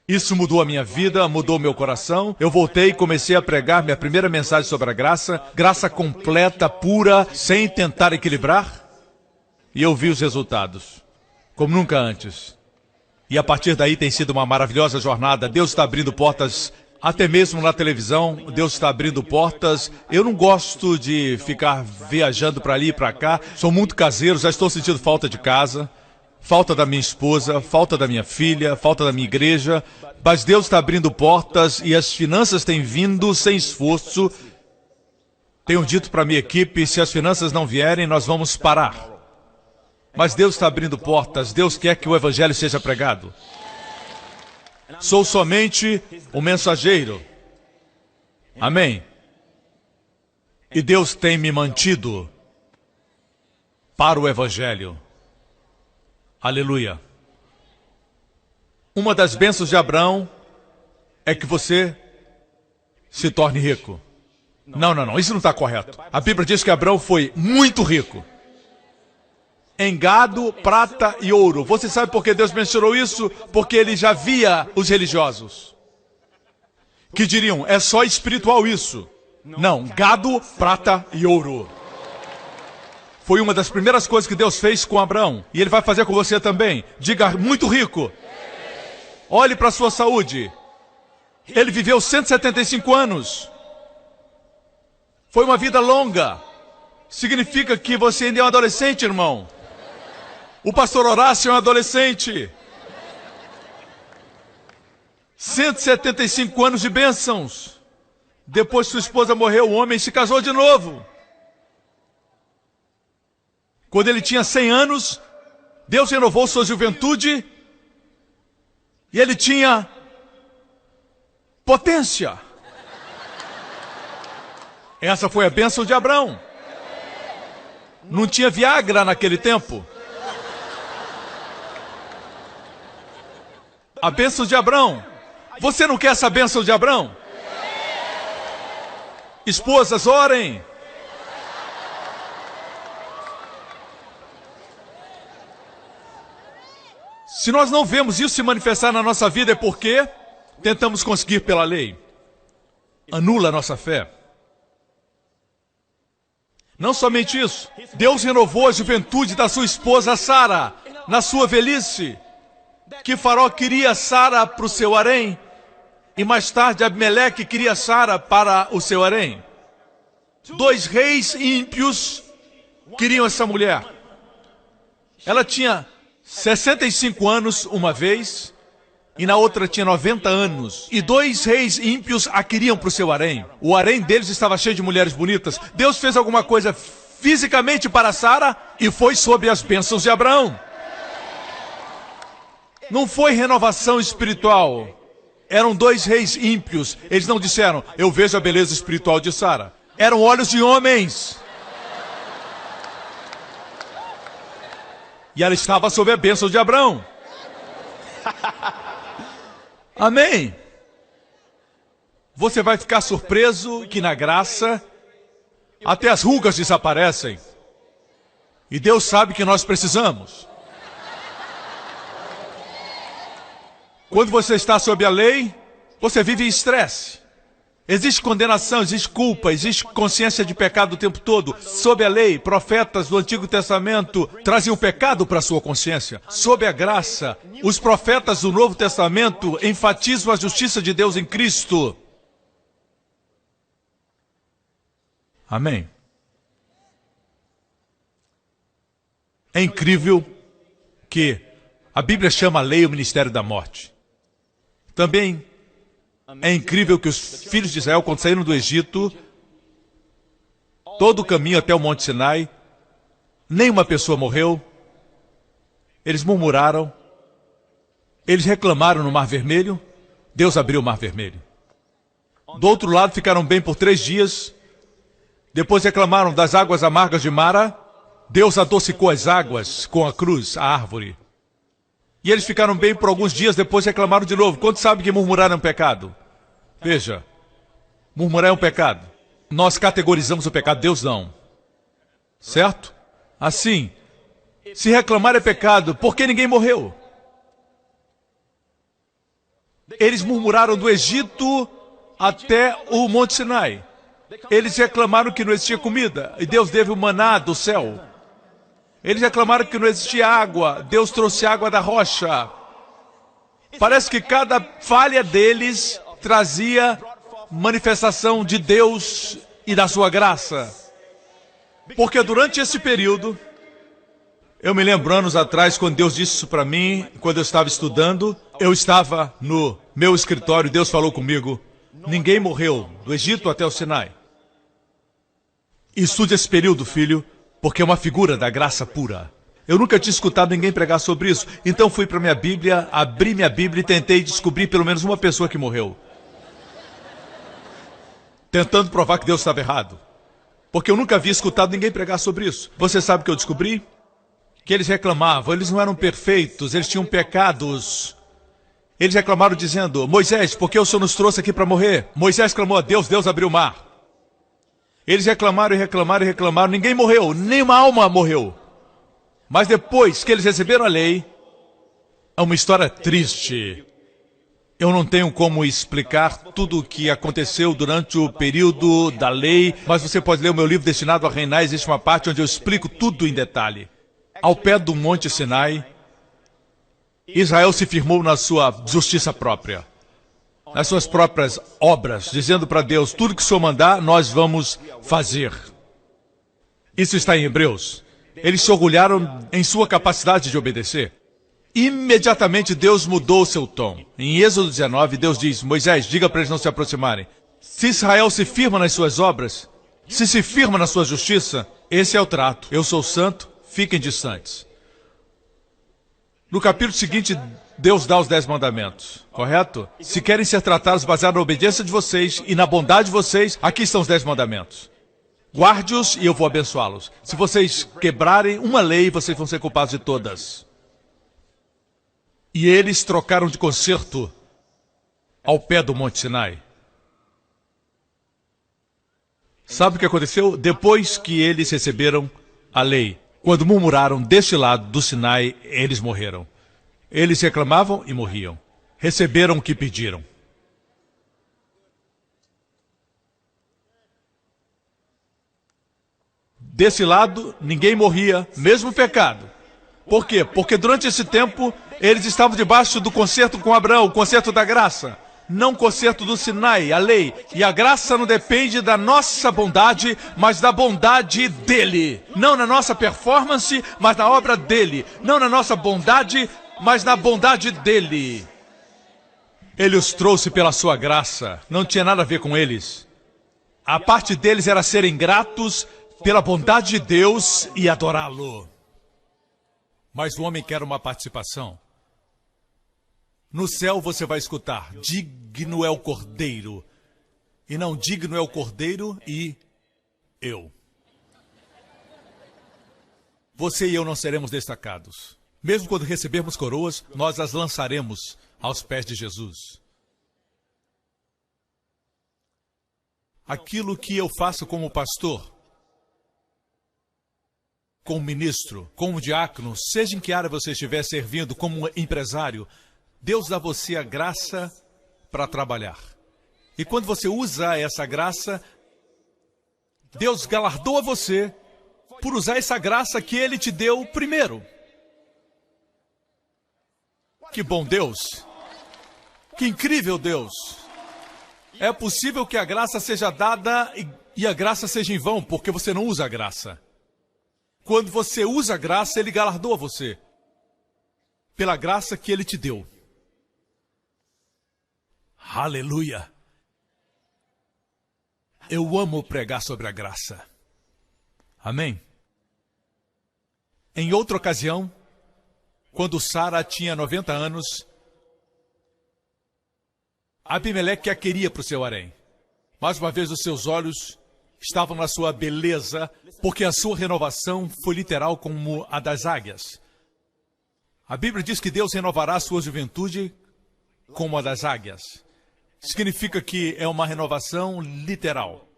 Isso mudou a minha vida, mudou meu coração. Eu voltei e comecei a pregar minha primeira mensagem sobre a graça, graça completa, pura, sem tentar equilibrar. E eu vi os resultados, como nunca antes. E a partir daí tem sido uma maravilhosa jornada. Deus está abrindo portas, até mesmo na televisão. Deus está abrindo portas. Eu não gosto de ficar viajando para ali e para cá. Sou muito caseiro, já estou sentindo falta de casa. Falta da minha esposa, falta da minha filha, falta da minha igreja. Mas Deus está abrindo portas e as finanças têm vindo sem esforço. Tenho dito para a minha equipe, se as finanças não vierem, nós vamos parar. Mas Deus está abrindo portas, Deus quer que o Evangelho seja pregado. Sou somente o mensageiro. Amém. E Deus tem me mantido para o Evangelho. Aleluia. Uma das bênçãos de Abraão é que você se torne rico. Não, isso não está correto. A Bíblia diz que Abraão foi muito rico em gado, prata e ouro. Você sabe por que Deus mencionou isso? Porque ele já via os religiosos que diriam: é só espiritual isso. Não, gado, prata e ouro. Foi uma das primeiras coisas que Deus fez com Abraão. E Ele vai fazer com você também. Diga: muito rico. Olhe para a sua saúde. Ele viveu 175 anos. Foi uma vida longa. Significa que você ainda é um adolescente, irmão. O pastor Horácio é um adolescente. 175 anos de bênçãos. Depois que sua esposa morreu, o homem se casou de novo. Quando ele tinha 100 anos, Deus renovou sua juventude e ele tinha potência. Essa foi a bênção de Abraão. Não tinha Viagra naquele tempo. A bênção de Abraão. Você não quer essa bênção de Abraão? Esposas, orem. Se nós não vemos isso se manifestar na nossa vida, é porque tentamos conseguir pela lei. Anula a nossa fé. Não somente isso, Deus renovou a juventude da sua esposa Sara, na sua velhice. Que Faraó queria Sara para o seu harém, e mais tarde Abimeleque queria Sara para o seu harém. 2 reis ímpios queriam essa mulher. Ela tinha 65 anos uma vez, e na outra tinha 90 anos. E 2 reis ímpios a queriam para o seu harém. O harém deles estava cheio de mulheres bonitas. Deus fez alguma coisa fisicamente para Sara, e foi sob as bênçãos de Abraão. Não foi renovação espiritual. Eram 2 reis ímpios. Eles não disseram: eu vejo a beleza espiritual de Sara. Eram olhos de homens. E ela estava sob a bênção de Abraão. Amém. Você vai ficar surpreso que na graça até as rugas desaparecem. E Deus sabe que nós precisamos. Quando você está sob a lei, você vive em estresse. Existe condenação, existe culpa, existe consciência de pecado o tempo todo. Sob a lei, profetas do Antigo Testamento traziam pecado para a sua consciência. Sob a graça, os profetas do Novo Testamento enfatizam a justiça de Deus em Cristo. Amém. É incrível que a Bíblia chama a lei o ministério da morte. Também é incrível que os filhos de Israel, quando saíram do Egito, todo o caminho até o Monte Sinai, Nenhuma pessoa morreu. Eles murmuraram. Eles reclamaram no Mar Vermelho. Deus abriu o Mar Vermelho. Do outro lado ficaram bem por 3 dias. Depois reclamaram das águas amargas de Mara. Deus adocicou as águas com a cruz, a árvore. E eles ficaram bem por alguns dias, depois reclamaram de novo. Quantos sabem que murmurar é um pecado? Veja, murmurar é um pecado. Nós categorizamos o pecado, Deus não. Certo? Assim, se reclamar é pecado, por que ninguém morreu? Eles murmuraram do Egito até o Monte Sinai. Eles reclamaram que não existia comida, e Deus deu o maná do céu. Eles reclamaram que não existia água, Deus trouxe água da rocha. Parece que cada falha deles trazia manifestação de Deus e da sua graça. Porque durante esse período, eu me lembro anos atrás, quando Deus disse isso para mim, quando eu estava estudando, eu estava no meu escritório, Deus falou comigo, ninguém morreu, do Egito até o Sinai. Estude esse período, filho, porque é uma figura da graça pura. Eu nunca tinha escutado ninguém pregar sobre isso, então fui para minha Bíblia, abri minha Bíblia e tentei descobrir pelo menos uma pessoa que morreu. Tentando provar que Deus estava errado. Porque eu nunca havia escutado ninguém pregar sobre isso. Você sabe o que eu descobri? Que eles reclamavam, eles não eram perfeitos, eles tinham pecados. Eles reclamaram dizendo, Moisés, por que o Senhor nos trouxe aqui para morrer? Moisés clamou a Deus, Deus abriu o mar. Eles reclamaram e reclamaram e reclamaram, ninguém morreu, nenhuma alma morreu. Mas depois que eles receberam a lei, é uma história triste. Eu não tenho como explicar tudo o que aconteceu durante o período da lei, mas você pode ler o meu livro Destinado a Reinar, existe uma parte onde eu explico tudo em detalhe. Ao pé do Monte Sinai, Israel se firmou na sua justiça própria, nas suas próprias obras, dizendo para Deus, tudo que o Senhor mandar, nós vamos fazer. Isso está em Hebreus. Eles se orgulharam em sua capacidade de obedecer. Imediatamente Deus mudou o seu tom. Em Êxodo 19, Deus diz, Moisés, diga para eles não se aproximarem. Se Israel se firma nas suas obras, se firma na sua justiça, esse é o trato. Eu sou santo, fiquem distantes. No capítulo seguinte, Deus dá os 10 mandamentos, correto? Se querem ser tratados baseado na obediência de vocês e na bondade de vocês, aqui estão os 10 mandamentos. Guarde-os e eu vou abençoá-los. Se vocês quebrarem uma lei, vocês vão ser culpados de todas. E eles trocaram de concerto ao pé do Monte Sinai. Sabe o que aconteceu? Depois que eles receberam a lei, quando murmuraram deste lado do Sinai, eles morreram. Eles reclamavam e morriam. Receberam o que pediram. Desse lado, ninguém morria, mesmo pecado. Por quê? Porque durante esse tempo, eles estavam debaixo do concerto com Abraão, o concerto da graça. Não o concerto do Sinai, a lei. E a graça não depende da nossa bondade, mas da bondade dele. Não na nossa performance, mas na obra dele. Não na nossa bondade, mas na bondade dele. Ele os trouxe pela sua graça. Não tinha nada a ver com eles. A parte deles era serem gratos pela bondade de Deus e adorá-lo. Mas o homem quer uma participação. No céu você vai escutar, digno é o Cordeiro. E não digno é o Cordeiro e eu. Você e eu não seremos destacados. Mesmo quando recebermos coroas, nós as lançaremos aos pés de Jesus. Aquilo que eu faço como pastor, como ministro, como diácono, seja em que área você estiver servindo, como empresário, Deus dá a você a graça para trabalhar. E quando você usa essa graça, Deus galardoa você por usar essa graça que Ele te deu primeiro. Que bom Deus! Que incrível Deus! É possível que a graça seja dada e a graça seja em vão, porque você não usa a graça. Quando você usa a graça, Ele galardoa você pela graça que Ele te deu. Aleluia! Eu amo pregar sobre a graça. Amém? Em outra ocasião, quando Sara tinha 90 anos, Abimeleque a queria para o seu harém. Mais uma vez, os seus olhos estavam na sua beleza, porque a sua renovação foi literal como a das águias. A Bíblia diz que Deus renovará a sua juventude como a das águias. Significa que é uma renovação literal.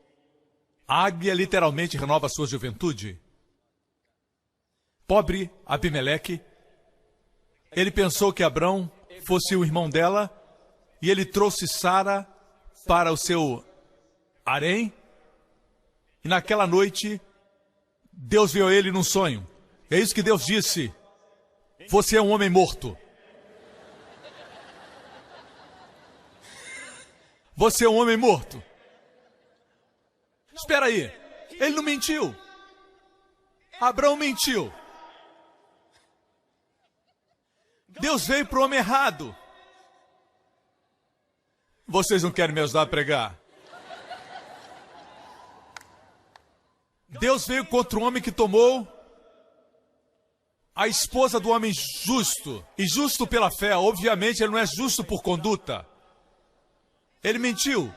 A águia literalmente renova a sua juventude. Pobre Abimeleque, ele pensou que Abrão fosse o irmão dela e ele trouxe Sara para o seu harém. E naquela noite, Deus viu ele num sonho. É isso que Deus disse: você é um homem morto. Você é um homem morto. Espera aí, ele não mentiu. Abrão mentiu. Deus veio para o homem errado. Vocês não querem me ajudar a pregar? Deus veio contra o homem que tomou a esposa do homem justo. E justo pela fé. Obviamente, ele não é justo por conduta. Ele mentiu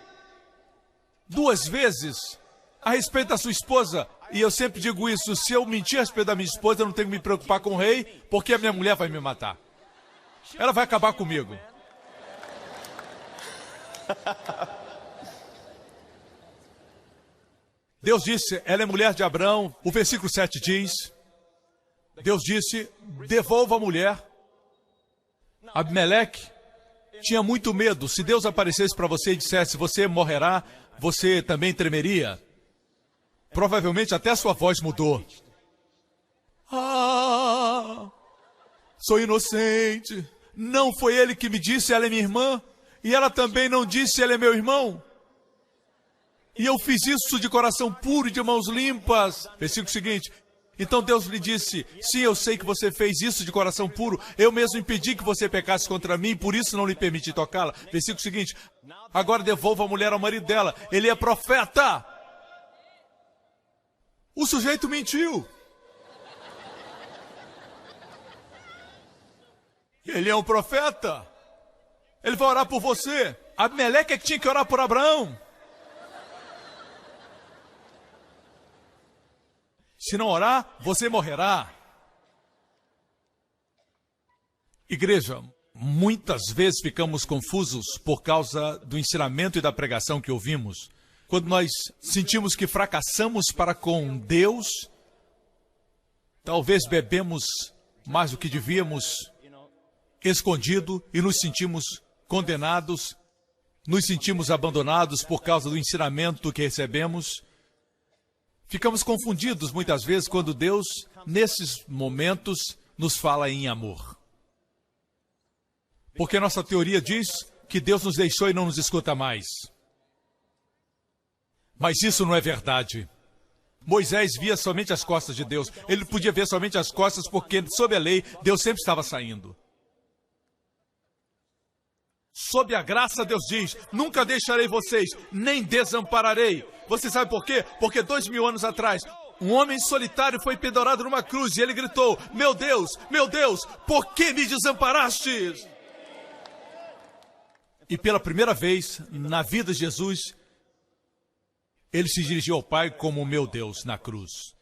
2 vezes a respeito da sua esposa. E eu sempre digo isso: se eu mentir a respeito da minha esposa, eu não tenho que me preocupar com o rei, porque a minha mulher vai me matar. Ela vai acabar comigo. Deus disse, ela é mulher de Abrão. O versículo 7 diz, Deus disse, devolva a mulher. Abimeleque tinha muito medo. Se Deus aparecesse para você e dissesse, você morrerá, você também tremeria. Provavelmente até a sua voz mudou. Sou inocente. Não foi ele que me disse, ela é minha irmã. E ela também não disse, ele é meu irmão. E eu fiz isso de coração puro e de mãos limpas. Versículo seguinte. Então Deus lhe disse, sim, eu sei que você fez isso de coração puro. Eu mesmo impedi que você pecasse contra mim, por isso não lhe permiti tocá-la. Versículo seguinte. Agora devolva a mulher ao marido dela. Ele é profeta. O sujeito mentiu. Ele é um profeta. Ele vai orar por você. Abimeleque é que tinha que orar por Abraão. Se não orar, você morrerá. Igreja, muitas vezes ficamos confusos por causa do ensinamento e da pregação que ouvimos. Quando nós sentimos que fracassamos para com Deus, talvez bebemos mais do que devíamos, escondido, e nos sentimos condenados, nos sentimos abandonados por causa do ensinamento que recebemos. Ficamos confundidos muitas vezes quando Deus, nesses momentos, nos fala em amor. Porque nossa teoria diz que Deus nos deixou e não nos escuta mais. Mas isso não é verdade. Moisés via somente as costas de Deus. Ele podia ver somente as costas porque, sob a lei, Deus sempre estava saindo. Sob a graça, Deus diz, nunca deixarei vocês, nem desampararei. Você sabe por quê? Porque 2000 anos atrás, um homem solitário foi pendurado numa cruz e ele gritou, meu Deus, por que me desamparaste? E pela primeira vez na vida de Jesus, ele se dirigiu ao Pai como meu Deus na cruz.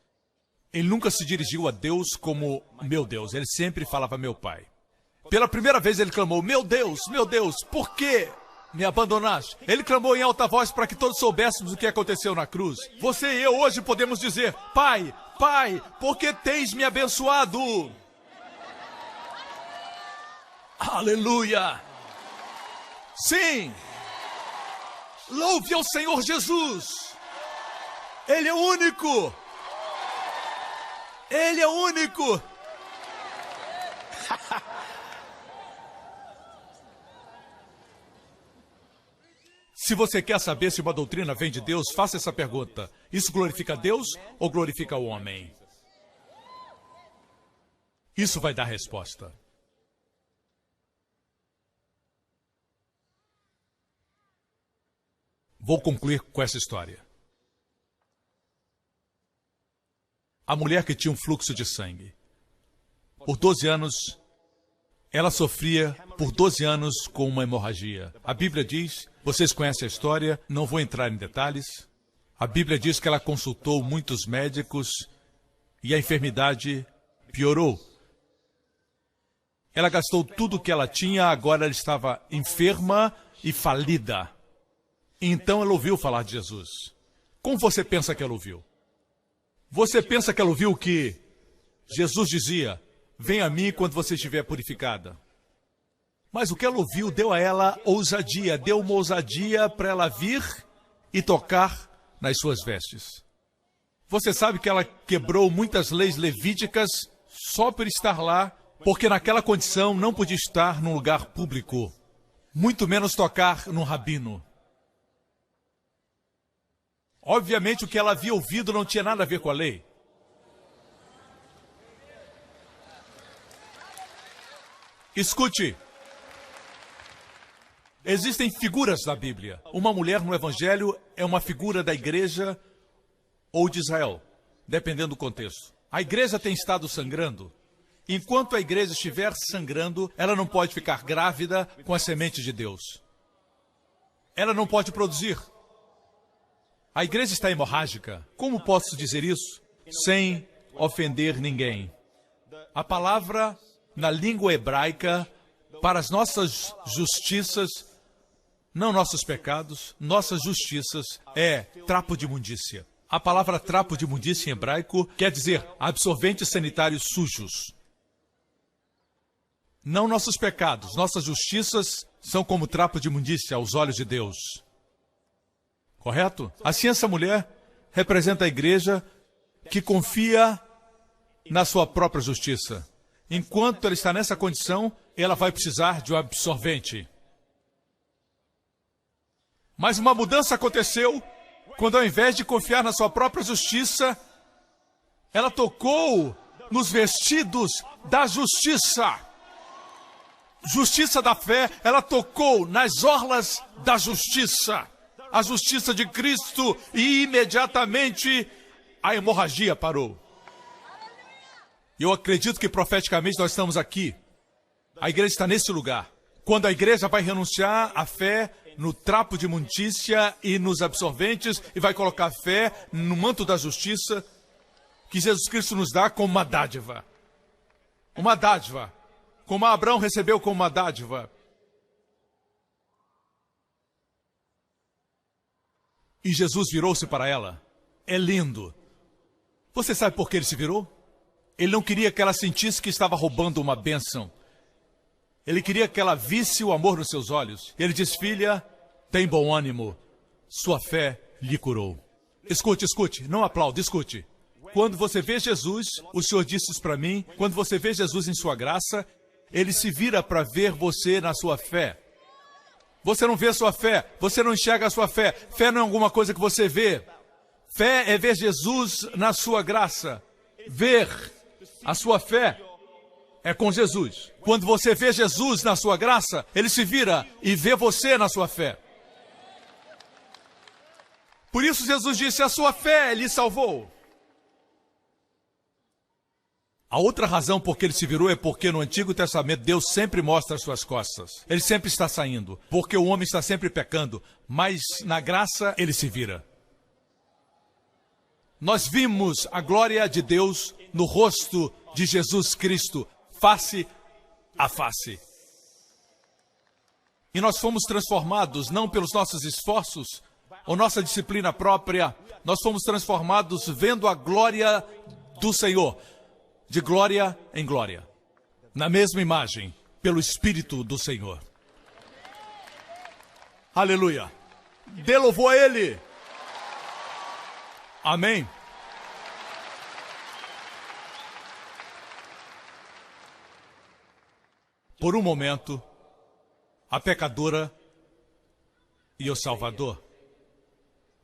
Ele nunca se dirigiu a Deus como meu Deus, ele sempre falava meu Pai. Pela primeira vez ele clamou, meu Deus, por que me abandonaste? Ele clamou em alta voz para que todos soubéssemos o que aconteceu na cruz. Você e eu hoje podemos dizer, Pai, por que tens me abençoado? Aleluia! Sim! Louve ao Senhor Jesus! Ele é único! Ele é único! Se você quer saber se uma doutrina vem de Deus, faça essa pergunta. Isso glorifica Deus ou glorifica o homem? Isso vai dar resposta. Vou concluir com essa história. A mulher que tinha um fluxo de sangue. Por 12 anos, ela sofria por 12 anos com uma hemorragia. A Bíblia diz, vocês conhecem a história, não vou entrar em detalhes. A Bíblia diz que ela consultou muitos médicos e a enfermidade piorou. Ela gastou tudo o que ela tinha, agora ela estava enferma e falida. Então ela ouviu falar de Jesus. Como você pensa que ela ouviu? Você pensa que ela ouviu que Jesus dizia, venha a mim quando você estiver purificada. Mas o que ela ouviu deu a ela ousadia, deu uma ousadia para ela vir e tocar nas suas vestes. Você sabe que ela quebrou muitas leis levíticas só por estar lá, porque naquela condição não podia estar num lugar público, muito menos tocar num rabino. Obviamente o que ela havia ouvido não tinha nada a ver com a lei. Escute. Existem figuras da Bíblia. Uma mulher no Evangelho é uma figura da igreja ou de Israel, dependendo do contexto. A igreja tem estado sangrando. Enquanto a igreja estiver sangrando, ela não pode ficar grávida com a semente de Deus. Ela não pode produzir. A igreja está hemorrágica. Como posso dizer isso sem ofender ninguém? A palavra na língua hebraica para as nossas justiças, não nossos pecados, nossas justiças, é trapo de imundícia. A palavra trapo de imundícia em hebraico quer dizer absorventes sanitários sujos. Não nossos pecados, nossas justiças são como trapo de imundícia aos olhos de Deus. Correto? Assim essa mulher representa a igreja que confia na sua própria justiça. Enquanto ela está nessa condição, ela vai precisar de um absorvente. Mas uma mudança aconteceu quando, ao invés de confiar na sua própria justiça, ela tocou nos vestidos da justiça. Justiça da fé, ela tocou nas orlas da justiça. A justiça de Cristo, e imediatamente a hemorragia parou. Eu acredito que profeticamente nós estamos aqui. A igreja está nesse lugar. Quando a igreja vai renunciar à fé no trapo de imundícia e nos absorventes e vai colocar fé no manto da justiça que Jesus Cristo nos dá como uma dádiva. Uma dádiva. Como Abraão recebeu como uma dádiva. E Jesus virou-se para ela. É lindo. Você sabe por que ele se virou? Ele não queria que ela sentisse que estava roubando uma bênção. Ele queria que ela visse o amor nos seus olhos. Ele diz, filha, tem bom ânimo. Sua fé lhe curou. Escute, escute. Não aplaude, escute. Quando você vê Jesus, o Senhor disse isso para mim, quando você vê Jesus em sua graça, ele se vira para ver você na sua fé. Você não vê a sua fé, você não enxerga a sua fé. Fé não é alguma coisa que você vê. Fé é ver Jesus na sua graça. Ver a sua fé é com Jesus. Quando você vê Jesus na sua graça, ele se vira e vê você na sua fé. Por isso Jesus disse, a sua fé lhe salvou. A outra razão por que ele se virou é porque no Antigo Testamento Deus sempre mostra as suas costas. Ele sempre está saindo, porque o homem está sempre pecando, mas na graça ele se vira. Nós vimos a glória de Deus no rosto de Jesus Cristo, face a face. E nós fomos transformados não pelos nossos esforços ou nossa disciplina própria, nós fomos transformados vendo a glória do Senhor. De glória em glória, na mesma imagem, pelo Espírito do Senhor. Aleluia! Dê louvor a Ele! Amém? Por um momento, a pecadora e o Salvador.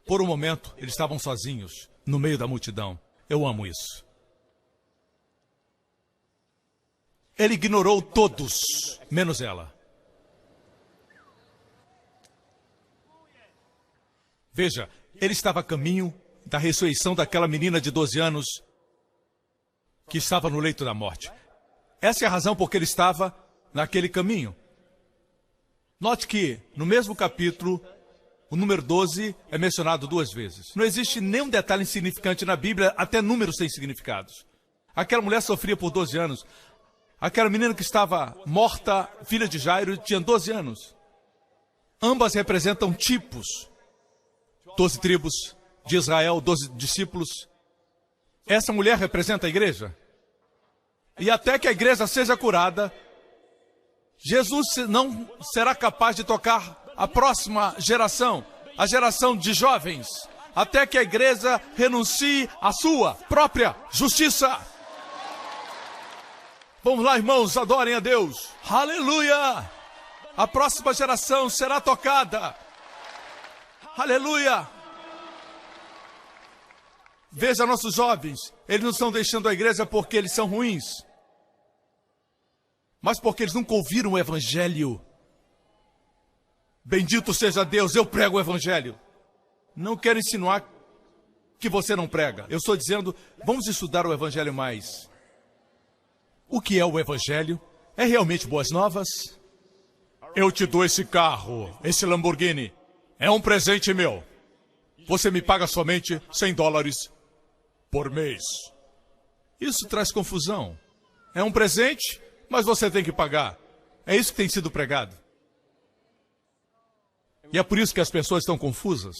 Por um momento, eles estavam sozinhos, no meio da multidão. Eu amo isso. Ele ignorou todos, menos ela. Veja, ele estava a caminho da ressurreição daquela menina de 12 anos que estava no leito da morte. Essa é a razão por que ele estava naquele caminho. Note que, no mesmo capítulo, o número 12 é mencionado 2 vezes. Não existe nenhum detalhe insignificante na Bíblia, até números têm significados. Aquela mulher sofria por 12 anos. Aquela menina que estava morta, filha de Jairo, tinha 12 anos. Ambas representam tipos. 12 tribos de Israel, 12 discípulos. Essa mulher representa a igreja. E até que a igreja seja curada, Jesus não será capaz de tocar a próxima geração, a geração de jovens, até que a igreja renuncie à sua própria justiça. Vamos lá, irmãos, adorem a Deus. Aleluia! A próxima geração será tocada. Aleluia! Veja nossos jovens, eles não estão deixando a igreja porque eles são ruins, mas porque eles nunca ouviram o evangelho. Bendito seja Deus, eu prego o evangelho. Não quero insinuar que você não prega. Eu estou dizendo, vamos estudar o evangelho mais. O que é o evangelho? É realmente boas novas? Eu te dou esse carro, esse Lamborghini. É um presente meu. Você me paga somente $100 por mês. Isso traz confusão. É um presente, mas você tem que pagar. É isso que tem sido pregado. E é por isso que as pessoas estão confusas.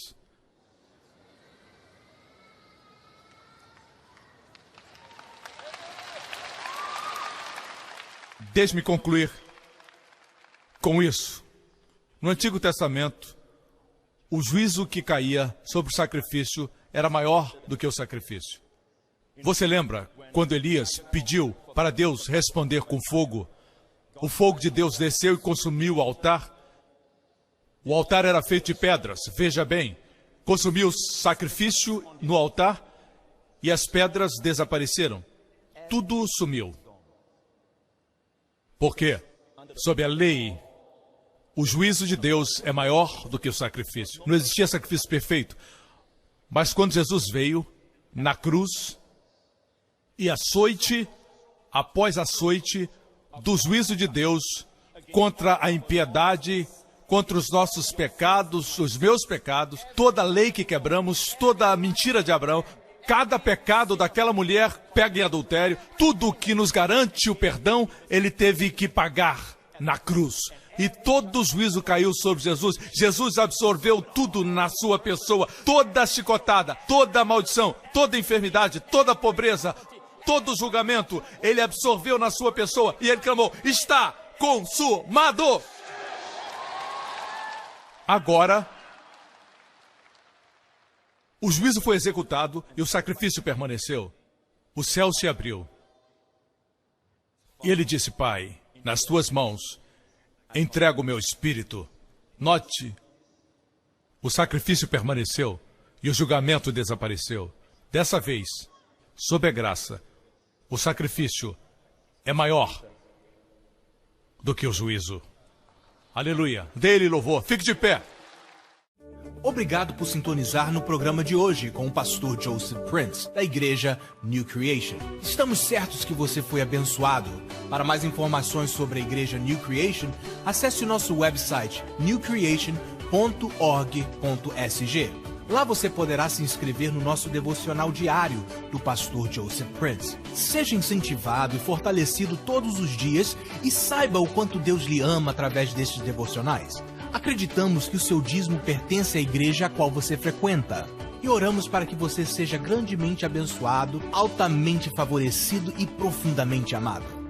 Deixe-me concluir com isso. No Antigo Testamento, o juízo que caía sobre o sacrifício era maior do que o sacrifício. Você lembra quando Elias pediu para Deus responder com fogo? O fogo de Deus desceu e consumiu o altar. O altar era feito de pedras, veja bem. Consumiu o sacrifício no altar e as pedras desapareceram. Tudo sumiu. Por quê? Sob a lei, o juízo de Deus é maior do que o sacrifício. Não existia sacrifício perfeito. Mas quando Jesus veio na cruz, e açoite após açoite do juízo de Deus contra a impiedade, contra os nossos pecados, os meus pecados, toda a lei que quebramos, toda a mentira de Abraão, cada pecado daquela mulher pega em adultério, tudo que nos garante o perdão, ele teve que pagar na cruz. E todo o juízo caiu sobre Jesus. Jesus absorveu tudo na sua pessoa, toda a chicotada, toda a maldição, toda a enfermidade, toda a pobreza, todo o julgamento, ele absorveu na sua pessoa e ele clamou, está consumado! Agora, o juízo foi executado e o sacrifício permaneceu. O céu se abriu. E ele disse, Pai, nas tuas mãos entrego o meu espírito. Note, o sacrifício permaneceu e o julgamento desapareceu. Dessa vez, sob a graça, o sacrifício é maior do que o juízo. Aleluia. Dê-lhe louvor. Fique de pé. Obrigado por sintonizar no programa de hoje com o pastor Joseph Prince, da igreja New Creation. Estamos certos que você foi abençoado. Para mais informações sobre a igreja New Creation, acesse o nosso website newcreation.org.sg. Lá você poderá se inscrever no nosso devocional diário do pastor Joseph Prince. Seja incentivado e fortalecido todos os dias e saiba o quanto Deus lhe ama através destes devocionais. Acreditamos que o seu dízimo pertence à igreja a qual você frequenta. E oramos para que você seja grandemente abençoado, altamente favorecido e profundamente amado.